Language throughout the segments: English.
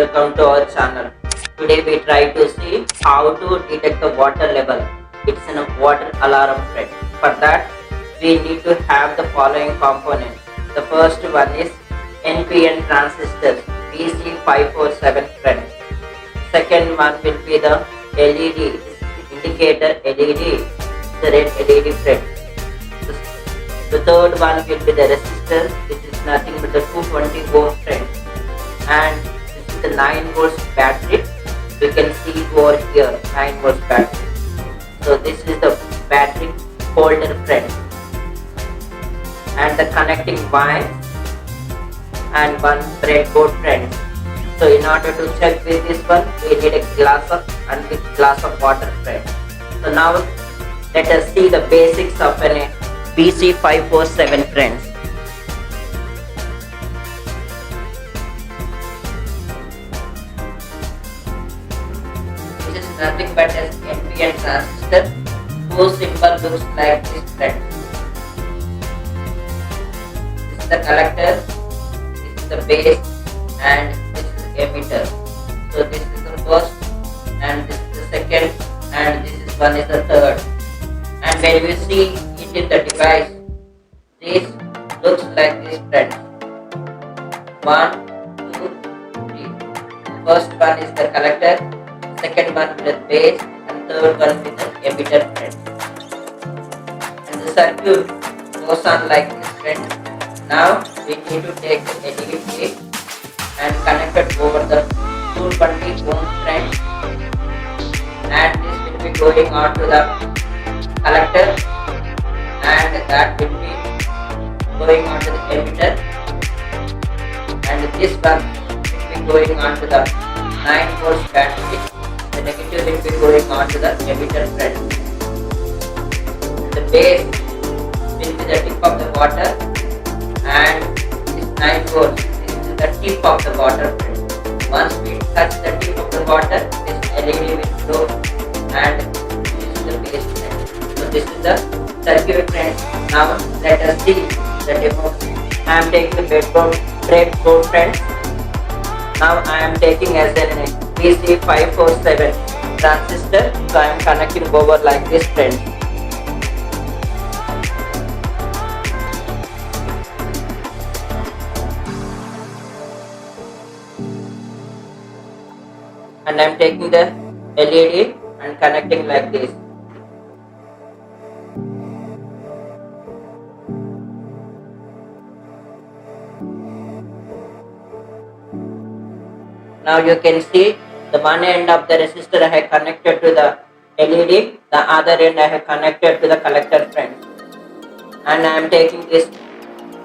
welcome to our channel. Today we try to see how to detect the water level. It's in a water alarm thread. For that we need to have the following components. The first one is NPN transistor BC547 thread. Second one will be the LED indicator LED, the red LED thread. The third one will be the resistor, which is nothing but the 220 ohm thread. And this is the 9 volts battery. We can see it over here, 9 volts battery. So this is the battery holder thread and the connecting wire and one breadboard thread. So in order to check with this one, we need a glass of water thread. So now let us see the basics of an BC547 thread. This is nothing but an NPN transistor whose symbol looks like this thread. This is the collector, this is the base, and this is the emitter. So this is the first, and this is the second, and this is one is the third. And when we see it in the device, this looks like this thread. 1, 2, 3. The first one is the collector, second one with the base, and third one with the emitter thread. And the circuit goes on like this thread. Now we need to take the LED plate and connect it over the 220 ohm thread, and this will be going on to the collector, and that will be going on to the emitter, and this one will be going on to the 9 volts battery. The negative will be going on to the emitter thread. The base will be the tip of the water, and this 9 volts is the tip of the water thread. Once we touch the tip of the water, this LED will glow, and this is the base thread. So this is the circuit thread. Now let us see the demo. I am taking the breadboard thread. Now I am taking as an BC547 transistor. So I am connecting over like this thread. And I am taking the LED and connecting like this. Now you can see the one end of the resistor I have connected to the LED, the other end I have connected to the collector thread. And I am taking this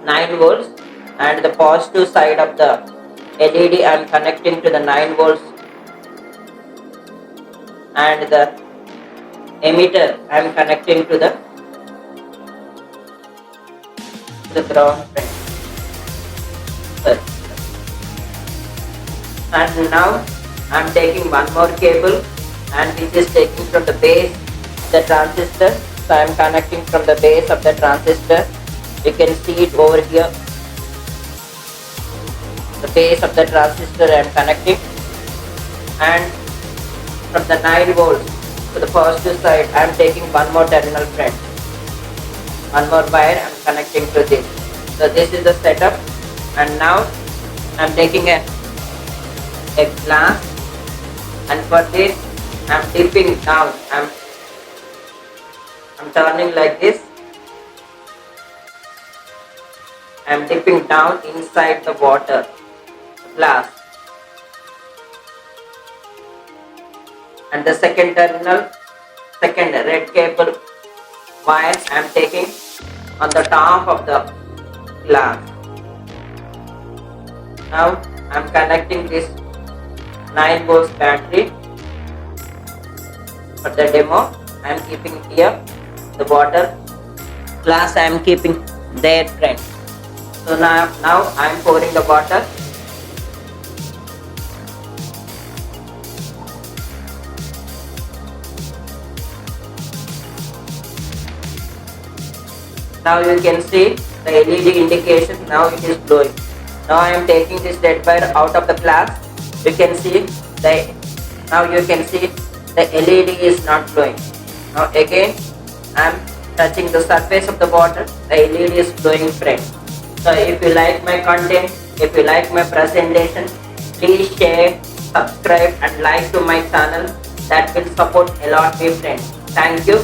9 volts, and the positive side of the LED I am connecting to the 9 volts, and the emitter I am connecting to the ground thread. And now I am taking one more cable, and which is taking from the base of the transistor. So I am connecting from the base of the transistor. You can see it over here. The base of the transistor I am connecting, and from the 9 volts to the positive side I am taking one more terminal thread. One more wire I am connecting to this. So this is the setup, and now I am taking a glass, and for this I am dipping down. I am turning like this. I am dipping down inside the water glass, and the second terminal, second red cable wire I am taking on the top of the glass. Now I am connecting this 9 volts battery. For the demo, I am keeping here the water glass. I am keeping there thread. So now I am pouring the water. Now you can see the LED indication. Now it is glowing. Now I am taking this red wire out of the glass. You can see the now you can see the LED is not glowing. Now again I am touching the surface of the bottle, the LED is glowing, friend. So if you like my content, if you like my presentation, please share, subscribe and like to my channel. That will support a lot, my friends. Thank you.